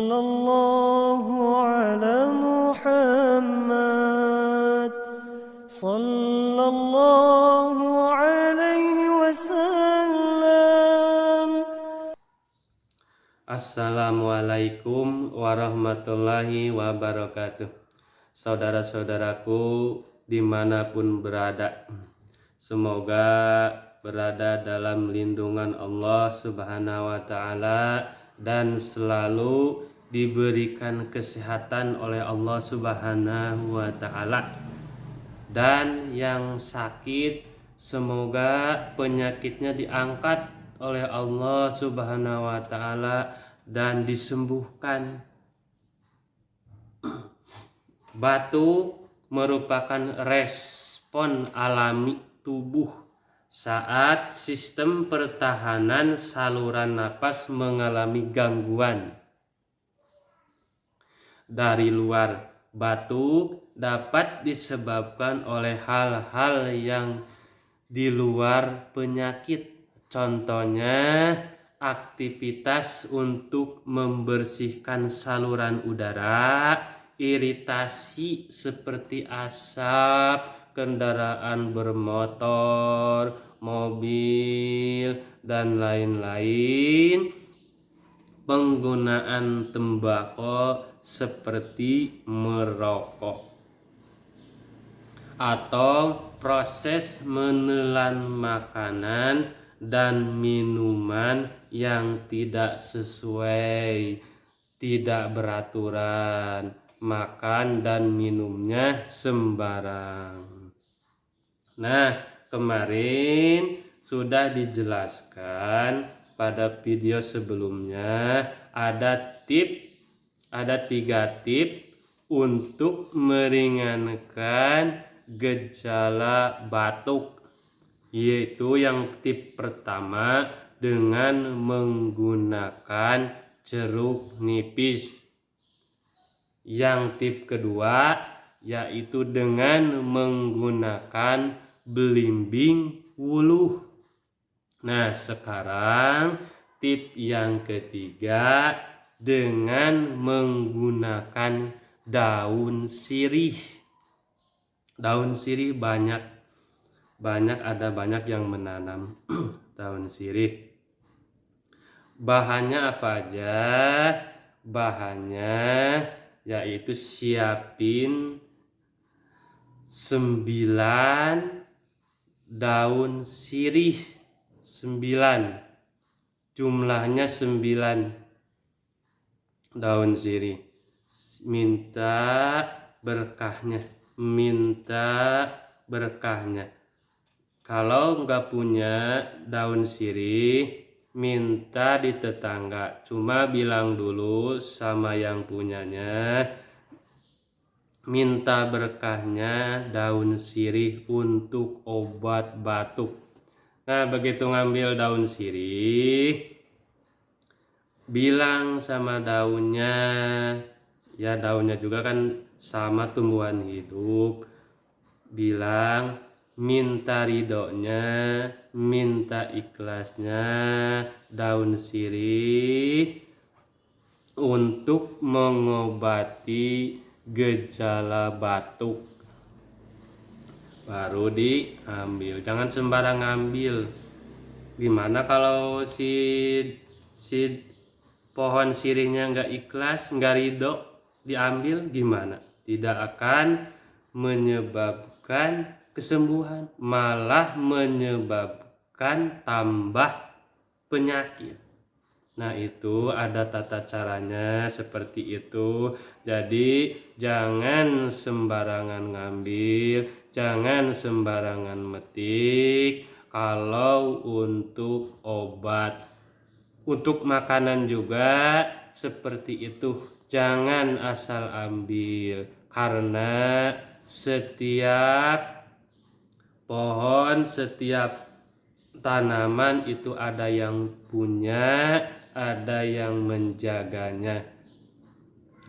Sallallahu ala Muhammad Sallallahu alaihi wasallam. Assalamualaikum warahmatullahi wabarakatuh. Saudara-saudaraku dimanapun berada, semoga berada dalam lindungan Allah Subhanahu wa Ta'ala dan selalu diberikan kesehatan oleh Allah Subhanahu wa Ta'ala. Dan yang sakit, semoga penyakitnya diangkat oleh Allah Subhanahu wa Ta'ala dan disembuhkan. Batuk merupakan respon alami tubuh saat sistem pertahanan saluran napas mengalami gangguan. Dari luar, batuk dapat disebabkan oleh hal-hal yang di luar penyakit. Contohnya, aktivitas untuk membersihkan saluran udara, iritasi seperti asap, kendaraan bermotor, mobil, dan lain-lain, penggunaan tembakau seperti merokok, atau proses menelan makanan dan minuman yang tidak sesuai, tidak beraturan, makan dan minumnya sembarang. Nah, kemarin sudah dijelaskan pada video sebelumnya ada 3 tips untuk meringankan gejala batuk, yaitu yang tip pertama dengan menggunakan jeruk nipis. Yang tip kedua yaitu dengan menggunakan belimbing wuluh. Nah, sekarang tip yang ketiga dengan menggunakan daun sirih. Daun sirih banyak yang menanam daun sirih. Bahannya apa aja? Bahannya yaitu siapin 9 daun sirih, 9, jumlahnya 9 daun sirih. Minta berkahnya. Kalau nggak punya daun sirih, minta di tetangga, cuma bilang dulu sama yang punyanya, minta berkahnya daun sirih untuk obat batuk. Nah, begitu ngambil daun sirih, bilang sama daunnya, ya daunnya juga kan sama tumbuhan hidup, bilang minta ridhonya, minta ikhlasnya daun sirih untuk mengobati gejala batuk. Baru diambil, jangan sembarang ambil. Gimana kalau si pohon sirihnya nggak ikhlas, nggak ridho, diambil gimana? Tidak akan menyebabkan kesembuhan, malah menyebabkan tambah penyakit. Nah, itu ada tata caranya seperti itu. Jadi jangan sembarangan ngambil, jangan sembarangan metik. Kalau untuk obat, untuk makanan juga seperti itu. Jangan asal ambil, karena setiap pohon, setiap tanaman itu ada yang punya, ada yang menjaganya.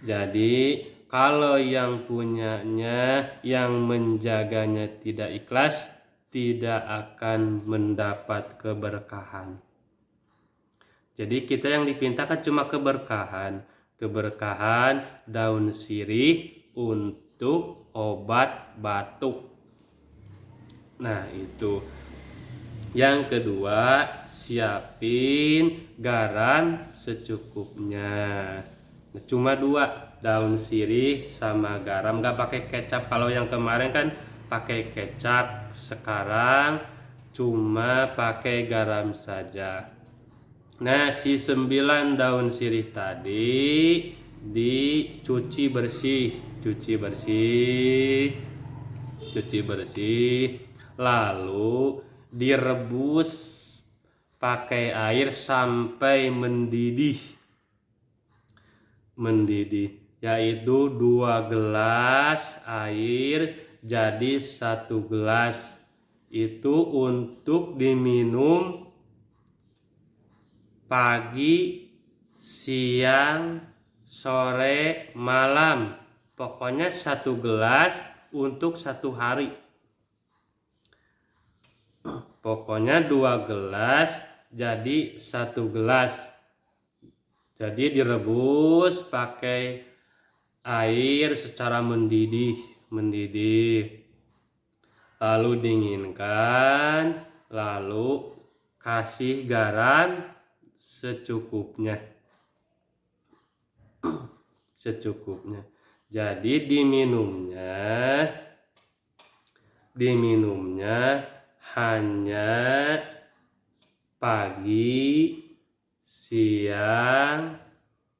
Jadi kalau yang punyanya, yang menjaganya tidak ikhlas, tidak akan mendapat keberkahan. Jadi kita yang dipintakan cuma keberkahan, keberkahan daun sirih untuk obat batuk. Nah, itu. Yang kedua, siapin garam secukupnya. Cuma 2, daun sirih sama garam, nggak pakai kecap. Kalau yang kemarin kan pakai kecap, sekarang cuma pakai garam saja. Nah, si 9 daun sirih tadi dicuci bersih, lalu direbus pakai air sampai mendidih, yaitu 2 gelas air jadi 1 gelas. Itu untuk diminum pagi, siang, sore, malam. Pokoknya 1 gelas untuk 1 hari. Pokoknya 2 gelas jadi 1 gelas. Jadi direbus pakai air secara mendidih. Lalu dinginkan, lalu kasih garam secukupnya. Jadi diminumnya hanya pagi, siang,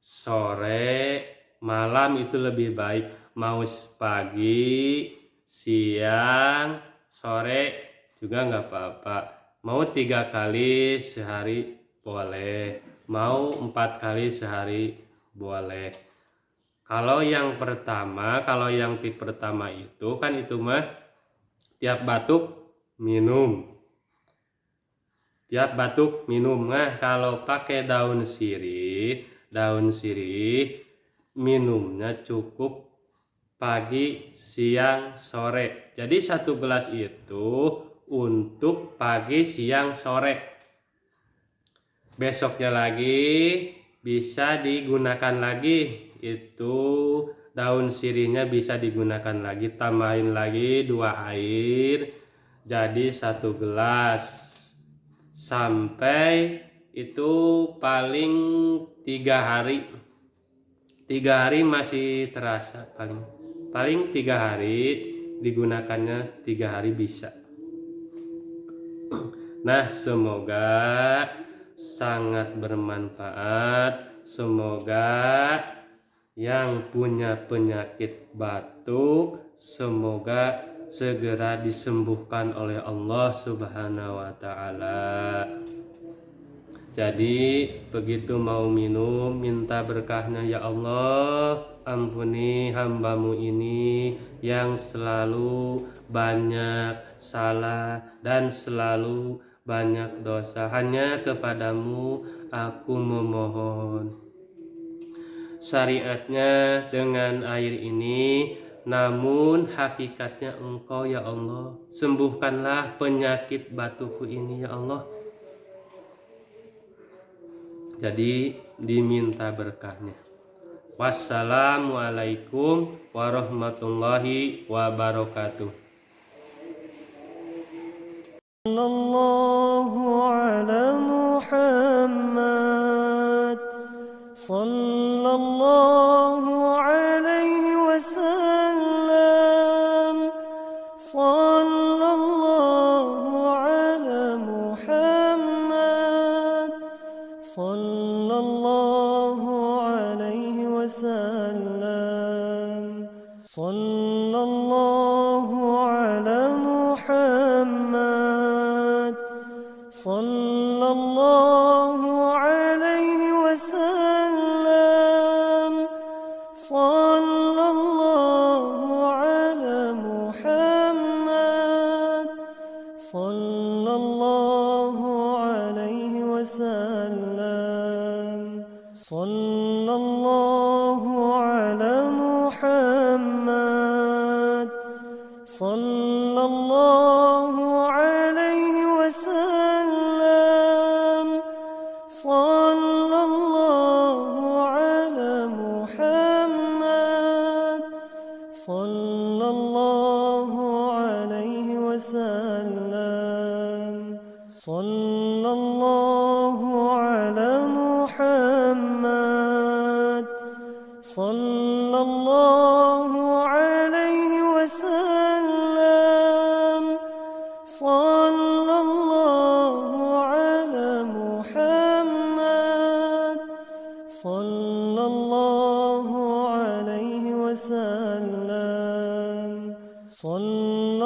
sore, malam. Itu lebih baik. Mau pagi, siang, sore juga nggak apa-apa. Mau 3 kali sehari boleh, mau 4 kali sehari boleh. Kalau yang tipe pertama itu kan itu mah tiap batuk minum. Nah, kalau pakai daun sirih minumnya cukup pagi, siang, sore. Jadi 1 gelas itu untuk pagi, siang, sore. Besoknya lagi bisa digunakan lagi, itu daun sirihnya bisa digunakan lagi. Tambahin lagi 2 air jadi 1 gelas, sampai itu paling 3 hari. 3 hari masih terasa, paling 3 hari digunakannya, 3 hari bisa. Nah, semoga sangat bermanfaat. Semoga yang punya penyakit batuk semoga segera disembuhkan oleh Allah Subhanahu wa ta'ala. Jadi begitu mau minum, minta berkahnya, ya Allah, ampuni hambamu ini yang selalu banyak salah dan selalu banyak dosa. Hanya kepadamu aku memohon. Syariatnya dengan air ini, namun hakikatnya Engkau ya Allah. Sembuhkanlah penyakit batukku ini ya Allah. Jadi diminta berkahnya. Wassalamualaikum warahmatullahi wabarakatuh. sallallahu ala Muhammad, sallallahu alaihi wasallam, sallallahu ala Muhammad, sallallahu alaihi wasallam, sallallahu ala Muhammad, sallallahu alaihi wasallam, sallallahu ala Muhammad, sallallahu alaihi wasallam, sallallahu ala Muhammad, sallallahu alaihi wasallam, sallallahu ala Muhammad. صلى الله عليه وسلم صلى الله على محمد صلى الله عليه وسلم صلى الله على محمد صلى الله عليه وسلم صلى